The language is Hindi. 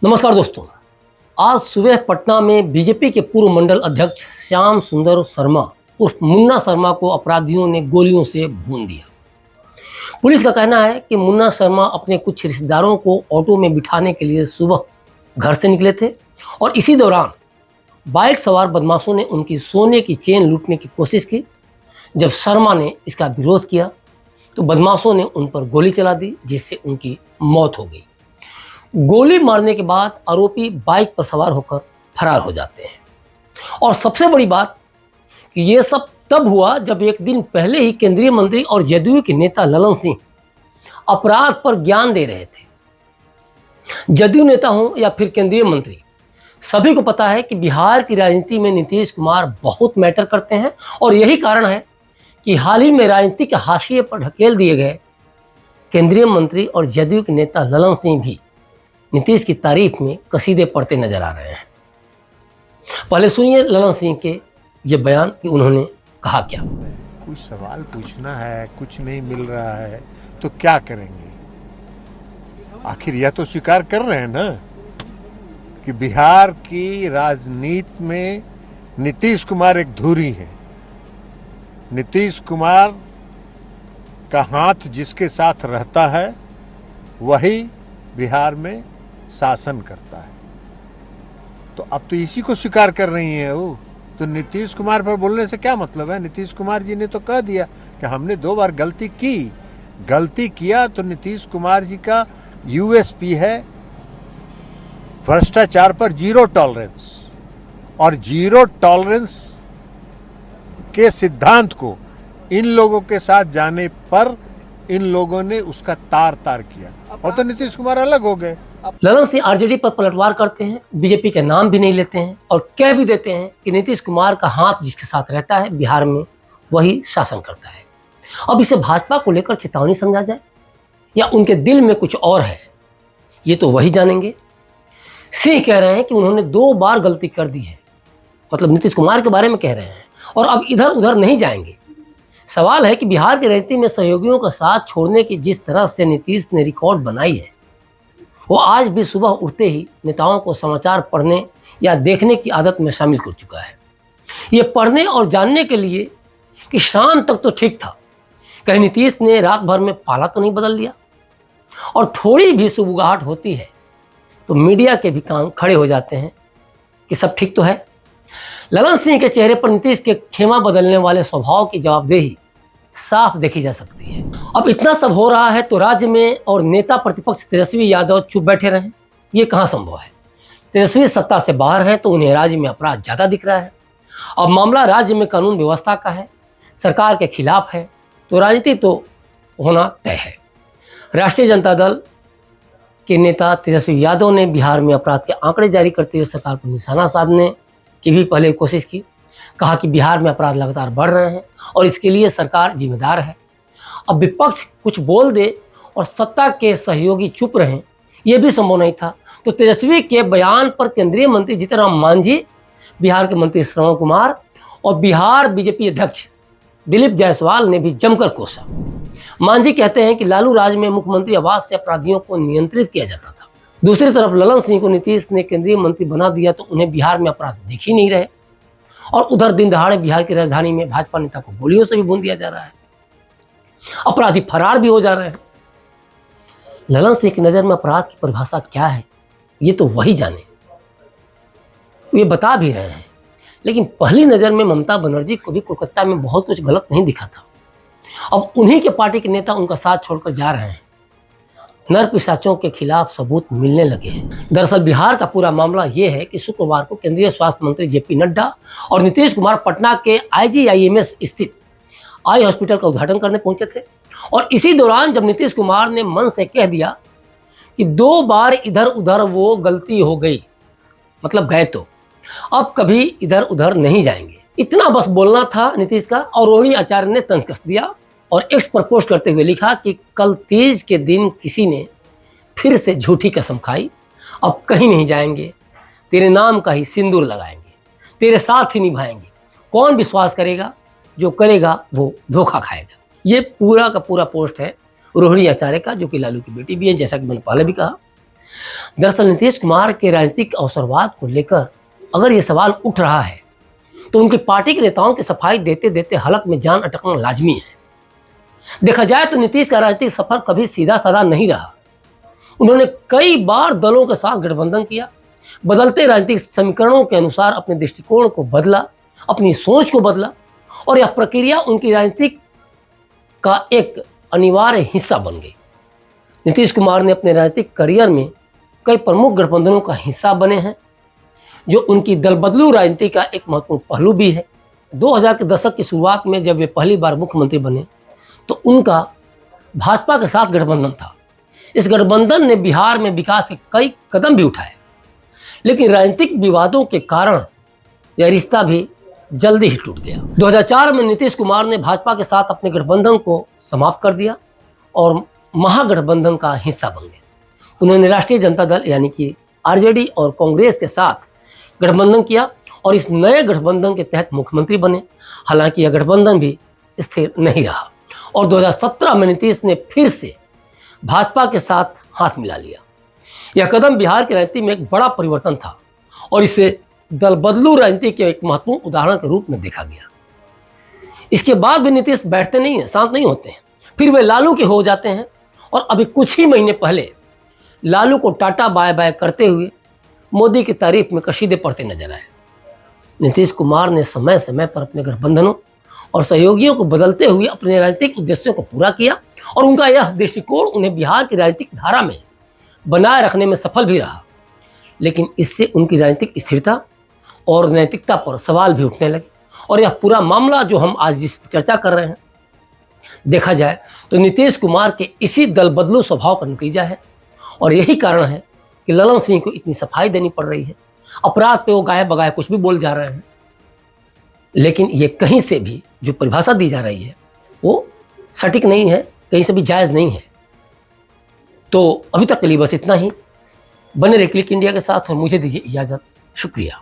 नमस्कार दोस्तों। आज सुबह पटना में बीजेपी के पूर्व मंडल अध्यक्ष श्याम सुंदर शर्मा उर्फ मुन्ना शर्मा को अपराधियों ने गोलियों से भून दिया। पुलिस का कहना है कि मुन्ना शर्मा अपने कुछ रिश्तेदारों को ऑटो में बिठाने के लिए सुबह घर से निकले थे और इसी दौरान बाइक सवार बदमाशों ने उनकी सोने की चेन लूटने की कोशिश की। जब शर्मा ने इसका विरोध किया तो बदमाशों ने उन पर गोली चला दी, जिससे उनकी मौत हो गई। गोली मारने के बाद आरोपी बाइक पर सवार होकर फरार हो जाते हैं। और सबसे बड़ी बात कि ये सब तब हुआ जब एक दिन पहले ही केंद्रीय मंत्री और जदयू के नेता ललन सिंह अपराध पर ज्ञान दे रहे थे। जदयू नेता हो या फिर केंद्रीय मंत्री, सभी को पता है कि बिहार की राजनीति में नीतीश कुमार बहुत मैटर करते हैं और यही कारण है कि हाल ही में राजनीति के हाशिए पर ढकेल दिए गए केंद्रीय मंत्री और जदयू के नेता ललन सिंह भी नीतीश की तारीफ में कसीदे पढ़ते नजर आ रहे हैं। पहले सुनिए ललन सिंह के ये बयान कि उन्होंने कहा क्या। कुछ सवाल पूछना है, कुछ नहीं मिल रहा है तो क्या करेंगे। आखिर यह तो स्वीकार कर रहे हैं ना कि बिहार की राजनीति में नीतीश कुमार एक धुरी है। नीतीश कुमार का हाथ जिसके साथ रहता है वही बिहार में शासन करता है। तो अब तो इसी को स्वीकार कर रही है वो। तो नीतीश कुमार पर बोलने से क्या मतलब है। नीतीश कुमार जी ने तो कह दिया कि हमने 2 बार गलती की। गलती किया तो नीतीश कुमार जी का यूएसपी है भ्रष्टाचार पर जीरो टॉलरेंस, और जीरो टॉलरेंस के सिद्धांत को इन लोगों के साथ जाने पर इन लोगों ने उसका तार तार किया और तो नीतीश कुमार अलग हो गए। ललन सिंह आरजेडी पर पलटवार करते हैं, बीजेपी के नाम भी नहीं लेते हैं और कह भी देते हैं कि नीतीश कुमार का हाथ जिसके साथ रहता है बिहार में वही शासन करता है। अब इसे भाजपा को लेकर चेतावनी समझा जाए या उनके दिल में कुछ और है, ये तो वही जानेंगे। सिंह कह रहे हैं कि उन्होंने 2 बार गलती कर दी है, मतलब नीतीश कुमार के बारे में कह रहे हैं, और अब इधर उधर नहीं जाएंगे। सवाल है कि बिहार की राजनीति में सहयोगियों का साथ छोड़ने की जिस तरह से नीतीश ने रिकॉर्ड बनाई है, वो आज भी सुबह उठते ही नेताओं को समाचार पढ़ने या देखने की आदत में शामिल कर चुका है। ये पढ़ने और जानने के लिए कि शाम तक तो ठीक था, कहीं नीतीश ने रात भर में पाला तो नहीं बदल लिया। और थोड़ी भी सुबुगाहट होती है तो मीडिया के भी कान खड़े हो जाते हैं कि सब ठीक तो है। ललन सिंह के चेहरे पर नीतीश के खेमा बदलने वाले स्वभाव की जवाबदेही साफ देखी जा सकती है। अब इतना सब हो रहा है तो राज्य में और नेता प्रतिपक्ष तेजस्वी यादव चुप बैठे रहें, ये कहाँ संभव है। तेजस्वी सत्ता से बाहर हैं तो उन्हें राज्य में अपराध ज़्यादा दिख रहा है। अब मामला राज्य में कानून व्यवस्था का है, सरकार के खिलाफ है, तो राजनीति तो होना तय है। राष्ट्रीय जनता दल के नेता तेजस्वी यादव ने बिहार में अपराध के आंकड़े जारी करते हुए सरकार पर निशाना साधने की भी पहले कोशिश की। कहा कि बिहार में अपराध लगातार बढ़ रहे हैं और इसके लिए सरकार जिम्मेदार है। अब विपक्ष कुछ बोल दे और सत्ता के सहयोगी चुप रहें, यह भी संभव नहीं था। तो तेजस्वी के बयान पर केंद्रीय मंत्री जीतन राम मांझी, बिहार के मंत्री श्रवण कुमार और बिहार बीजेपी अध्यक्ष दिलीप जायसवाल ने भी जमकर कोसा। मांझी कहते हैं कि लालू राज में मुख्यमंत्री आवास से अपराधियों को नियंत्रित किया जाता था। दूसरी तरफ ललन सिंह को नीतीश ने केंद्रीय मंत्री बना दिया तो उन्हें बिहार में अपराध दिख ही नहीं रहे, और उधर दिन दहाड़े बिहार की राजधानी में भाजपा नेता को गोलियों से भी भून दिया जा रहा है। अपराधी फरार भी हो जा रहे हैं। ललन सिंह की नजर में अपराध की परिभाषा क्या है, ये तो वही जाने। ये बता भी रहे हैं, लेकिन पहली नजर में ममता बनर्जी को भी कोलकाता में बहुत कुछ गलत नहीं दिखा था। अब उन्हीं के पार्टी के नेता उनका साथ छोड़कर जा रहे हैं। नर पिशाचों के खिलाफ सबूत मिलने लगे हैं। दरअसल बिहार का पूरा मामला ये है कि शुक्रवार को केंद्रीय स्वास्थ्य मंत्री जेपी नड्डा और नीतीश कुमार पटना के IGIMS स्थित आई हॉस्पिटल का उद्घाटन करने पहुंचे थे, और इसी दौरान जब नीतीश कुमार ने मन से कह दिया कि 2 बार इधर उधर वो गलती हो गई, मतलब गए तो अब कभी इधर उधर नहीं जाएंगे, इतना बस बोलना था नीतीश का। और रोहिणी आचार्य ने तंज कस दिया और एक्स पर पोस्ट करते हुए लिखा कि कल तीज के दिन किसी ने फिर से झूठी कसम खाई, अब कहीं नहीं जाएंगे, तेरे नाम का ही सिंदूर लगाएंगे, तेरे साथ ही निभाएंगे, कौन विश्वास करेगा, जो करेगा वो धोखा खाएगा। ये पूरा का पूरा पोस्ट है रोहिणी आचार्य का, जो कि लालू की बेटी भी है, जैसा कि मैंने पहले भी कहा। दरअसल नीतीश कुमार के राजनीतिक अवसरवाद को लेकर अगर ये सवाल उठ रहा है तो उनकी पार्टी के नेताओं की सफाई देते देते हलक में जान अटकना लाजमी है। देखा जाए तो नीतीश का राजनीतिक सफर कभी सीधा साधा नहीं रहा। उन्होंने कई बार दलों के साथ गठबंधन किया, बदलते राजनीतिक समीकरणों के अनुसार अपने दृष्टिकोण को बदला, अपनी सोच को बदला और यह प्रक्रिया उनकी राजनीतिक का एक अनिवार्य हिस्सा बन गई। नीतीश कुमार ने अपने राजनीतिक करियर में कई प्रमुख गठबंधनों का हिस्सा बने हैं, जो उनकी दल बदलू राजनीति का एक महत्वपूर्ण पहलू भी है। 2000 के दशक की शुरुआत में जब वे पहली बार मुख्यमंत्री बने तो उनका भाजपा के साथ गठबंधन था। इस गठबंधन ने बिहार में विकास के कई कदम भी उठाए, लेकिन राजनीतिक विवादों के कारण यह रिश्ता भी जल्दी ही टूट गया। 2004 में नीतीश कुमार ने भाजपा के साथ अपने गठबंधन को समाप्त कर दिया और महागठबंधन का हिस्सा बन गए। उन्होंने राष्ट्रीय जनता दल यानी कि आरजेडी और कांग्रेस के साथ गठबंधन किया और इस नए गठबंधन के तहत मुख्यमंत्री बने। हालांकि यह गठबंधन भी स्थिर नहीं रहा और 2017 में नीतीश ने फिर से भाजपा के साथ हाथ मिला लिया। यह कदम बिहार की राजनीति में एक बड़ा परिवर्तन था और इसे दल बदलू राजनीति के एक महत्वपूर्ण उदाहरण के रूप में देखा गया। इसके बाद भी नीतीश बैठते नहीं हैं, शांत नहीं होते हैं, फिर वे लालू के हो जाते हैं और अभी कुछ ही महीने पहले लालू को टाटा बाय बाय करते हुए मोदी की तारीफ में कसीदे पढ़ते नजर आए। नीतीश कुमार ने समय समय पर अपने गठबंधनों और सहयोगियों को बदलते हुए अपने राजनीतिक उद्देश्यों को पूरा किया और उनका यह दृष्टिकोण उन्हें बिहार की राजनीतिक धारा में बनाए रखने में सफल भी रहा। लेकिन इससे उनकी राजनीतिक स्थिरता और नैतिकता पर सवाल भी उठने लगे और यह पूरा मामला जो हम आज जिस पर चर्चा कर रहे हैं, देखा जाए तो नीतीश कुमार के इसी दल बदलू स्वभाव का नतीजा है और यही कारण है कि ललन सिंह को इतनी सफाई देनी पड़ रही है। अपराध पे वो गाये बगाए कुछ भी बोल जा रहे हैं, लेकिन ये कहीं से भी जो परिभाषा दी जा रही है वो सटीक नहीं है, कहीं से भी जायज़ नहीं है। तो अभी तक के लिए बस इतना ही। बने रहिए क्लिक इंडिया के साथ और मुझे दीजिए इजाज़त। शुक्रिया।